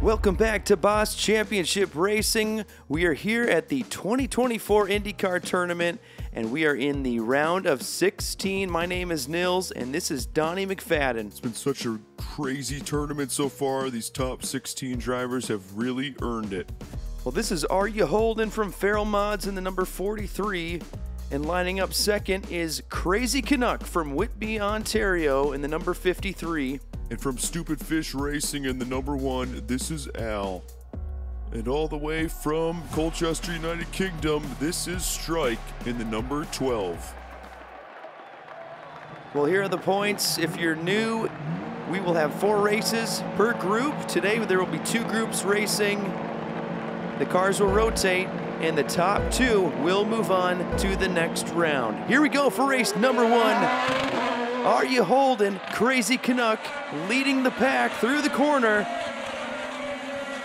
Welcome back to Boss Championship Racing. We are here at the 2024 IndyCar tournament, and we are in the round of 16. My name is Nils, and this is Donnie McFadden. It's been such a crazy tournament so far. These top 16 drivers have really earned it. Well, this is Are You Holding from Feral Mods in the number 43. And lining up second is Crazy Canuck from Whitby, Ontario in the number 53. And from Stupid Fish Racing in the number 1, this is Al. And all the way from Colchester, United Kingdom, this is Strike in the number 12. Well, here are the points. If you're new, we will have 4 races per group. Today there will be 2 groups racing. The cars will rotate, and the top 2 will move on to the next round. Here we go for race number 1. Are You Holding? Crazy Canuck leading the pack through the corner.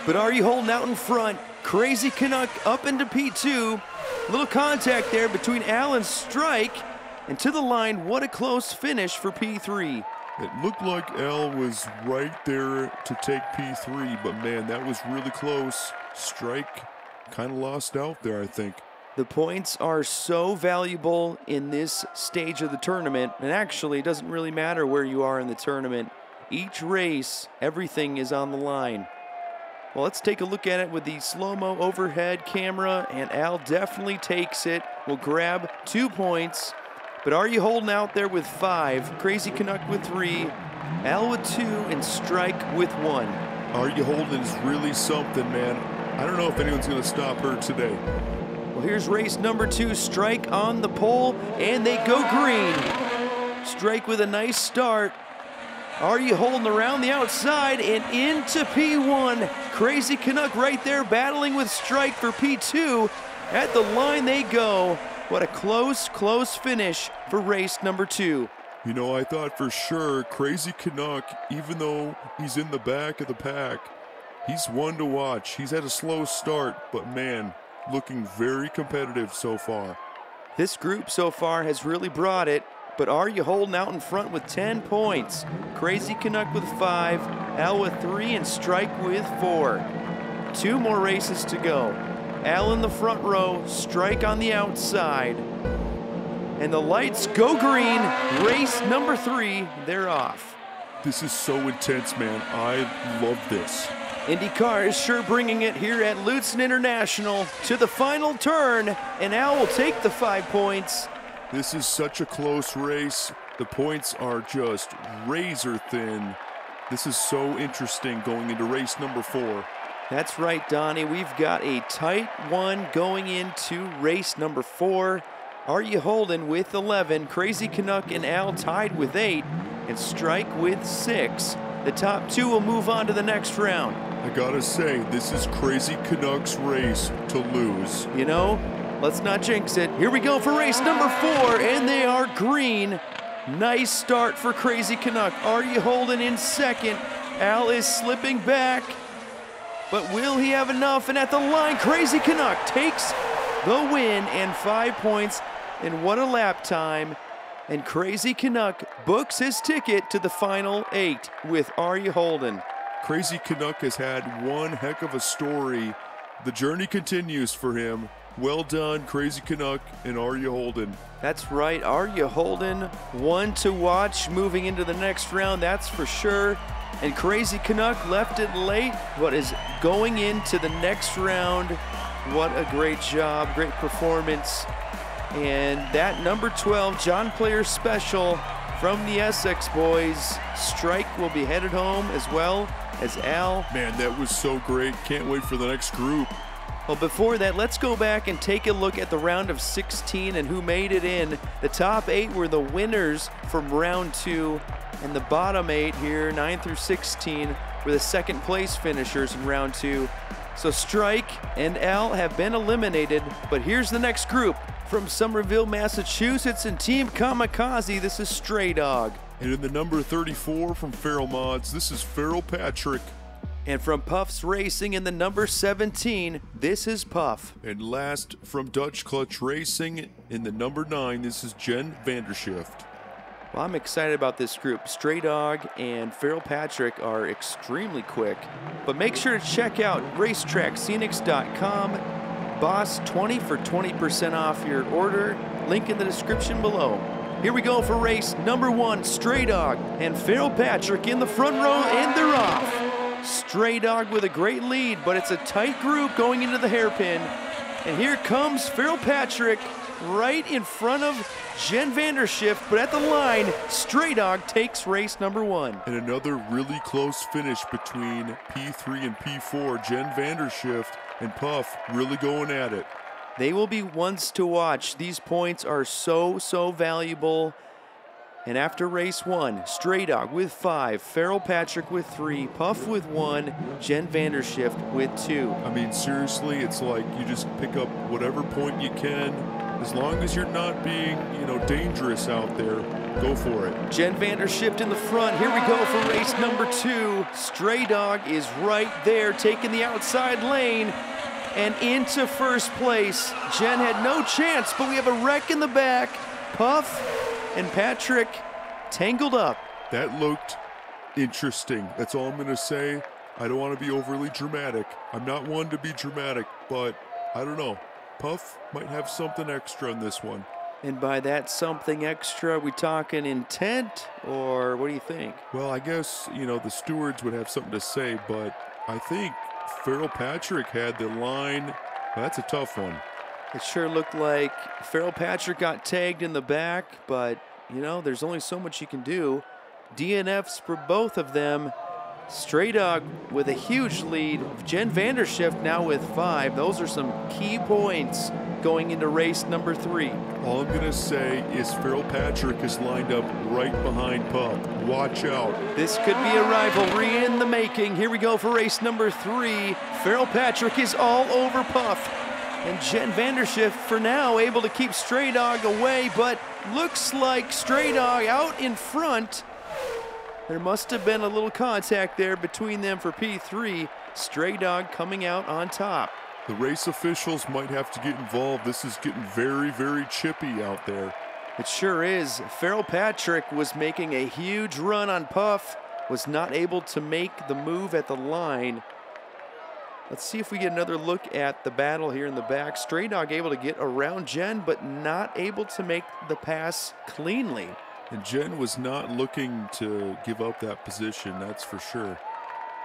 But Are You Holding out in front? Crazy Canuck up into P2. Little contact there between Al and Strike. And to the line, what a close finish for P3. It looked like Al was right there to take P3, but man, that was really close. Strike kind of lost out there, I think. The points are so valuable in this stage of the tournament, and actually it doesn't really matter where you are in the tournament. Each race, everything is on the line. Well, let's take a look at it with the slow-mo overhead camera, and Al definitely takes it. Will grab 2 points, but Are You Holding out there with 5? Crazy Canuck with 3, Al with 2, and Strike with 1. Are You Holding is really something, man. I don't know if anyone's going to stop her today. Well, here's race number 2, Strike on the pole, and they go green. Strike with a nice start. Are You Holding around the outside and into P1. Crazy Canuck right there battling with Strike for P2. At the line they go. What a close finish for race number 2. You know, I thought for sure Crazy Canuck, even though he's in the back of the pack, he's one to watch. He's had a slow start, but man, looking very competitive so far. This group so far has really brought it, but Are You Holding out in front with 10 points? Crazy Canuck with 5, Al with 3, and Strike with 4. 2 more races to go. Al in the front row, Strike on the outside. And the lights go green. Race number 3, they're off. This is so intense, man. I love this. IndyCar is sure bringing it here at Lutsen International to the final turn, and Al will take the 5 points. This is such a close race. The points are just razor thin. This is so interesting going into race number 4. That's right, Donnie. We've got a tight one going into race number 4. Are You Holding with 11? Crazy Canuck and Al tied with 8, and Strike with 6. The top 2 will move on to the next round. I gotta say, this is Crazy Canuck's race to lose. You know, let's not jinx it. Here we go for race number 4, and they are green. Nice start for Crazy Canuck. Are You Holding in second? Al is slipping back, but will he have enough? And at the line, Crazy Canuck takes the win and 5 points. And what a lap time. And Crazy Canuck books his ticket to the final 8 with Are You Holding. Crazy Canuck has had one heck of a story. The journey continues for him. Well done, Crazy Canuck, and Are You Holding? That's right, Are You Holding? One to watch moving into the next round, that's for sure. And Crazy Canuck left it late, but is going into the next round. What a great job, great performance. And that number 12 John Player special from the Essex boys. Strike will be headed home as well as Al. Man, that was so great. Can't wait for the next group. Well, before that, let's go back and take a look at the round of 16 and who made it in. The top 8 were the winners from round 2, and the bottom 8 here, 9 through 16, were the second place finishers in round 2. So Strike and Al have been eliminated, but here's the next group. From Somerville, Massachusetts, and Team Kamikaze, this is Stray Dog. And in the number 34 from Feral Mods, this is Feral Patrick. And from Puffs Racing in the number 17, this is Puff. And last from Dutch Clutch Racing in the number 9, this is Jen Vandershift. Well, I'm excited about this group. Stray Dog and Feral Patrick are extremely quick, but make sure to check out racetrackscenics.com. Boss 20 for 20% off your order. Link in the description below. Here we go for race number 1. Stray Dog and Feral Patrick in the front row, and they're off. Stray Dog with a great lead, but it's a tight group going into the hairpin. And here comes Feral Patrick right in front of Jen Vandershift, but at the line, Stray Dog takes race number 1. And another really close finish between P3 and P4. Jen Vandershift and Puff really going at it. They will be ones to watch. These points are so valuable. And after race 1, Stray Dog with 5, Feral Patrick with 3, Puff with 1, Jen Vandershift with 2. I mean, seriously, it's like you just pick up whatever point you can. As long as you're not being, dangerous out there, go for it. Jen Vandershift in the front. Here we go for race number 2. Stray Dog is right there, taking the outside lane and into first place. Jen had no chance, but we have a wreck in the back. Puff and Patrick tangled up. That looked interesting. That's all I'm going to say. I don't want to be overly dramatic. I'm not one to be dramatic, but I don't know. Puff might have something extra in this one. And by that something extra, we talking intent, or what do you think? Well, I guess, the stewards would have something to say, but I think Feral Patrick had the line. Well, that's a tough one. It sure looked like Feral Patrick got tagged in the back, but, there's only so much you can do. DNFs for both of them. Stray Dog with a huge lead. Jen Vandershift now with 5. Those are some key points going into race number 3. All I'm going to say is Feral Patrick is lined up right behind Puff. Watch out. This could be a rivalry in the making. Here we go for race number 3. Feral Patrick is all over Puff. And Jen Vandershift, for now, able to keep Stray Dog away, but looks like Stray Dog out in front. There must have been a little contact there between them for P3. Stray Dog coming out on top. The race officials might have to get involved. This is getting very chippy out there. It sure is. Feral Patrick was making a huge run on Puff, was not able to make the move at the line. Let's see if we get another look at the battle here in the back. Stray Dog able to get around Jen, but not able to make the pass cleanly. And Jen was not looking to give up that position, that's for sure.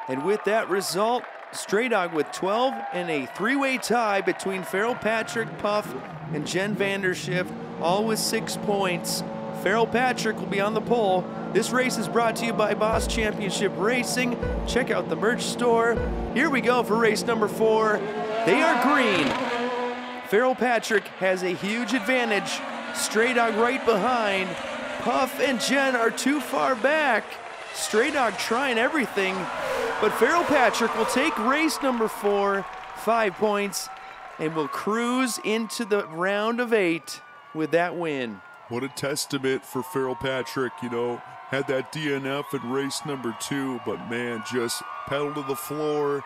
And with that result, Stray Dog with 12 and a 3-way tie between Feral Patrick, Puff, and Jen Vandershift, all with 6 points. Feral Patrick will be on the pole. This race is brought to you by Boss Championship Racing. Check out the merch store. Here we go for race number 4. They are green. Feral Patrick has a huge advantage. Stray Dog right behind. Puff and Jen are too far back. Stray Dog trying everything, but Feral Patrick will take race number 4, 5 points, and will cruise into the round of 8 with that win. What a testament for Feral Patrick, had that DNF in race number 2, but man, just pedaled to the floor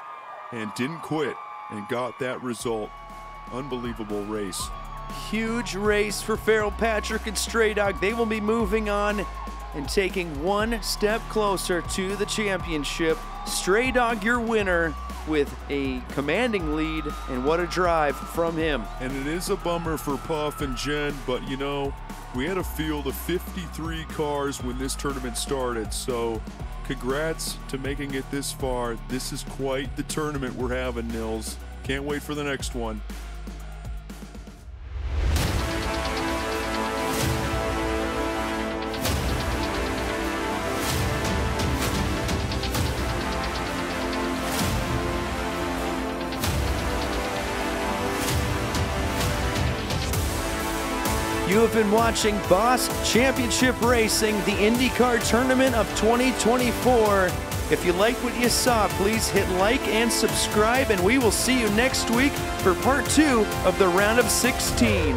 and didn't quit and got that result. Unbelievable race. Huge race for Feral Patrick and Stray Dog. They will be moving on and taking one step closer to the championship. Stray Dog, your winner, with a commanding lead, and what a drive from him. And it is a bummer for Puff and Jen, but we had a field of 53 cars when this tournament started, so congrats to making it this far. This is quite the tournament we're having, Nils. Can't wait for the next one. You have been watching Boss Championship Racing, the IndyCar Tournament of 2024. If you like what you saw, please hit like and subscribe, and we will see you next week for part 2 of the round of 16.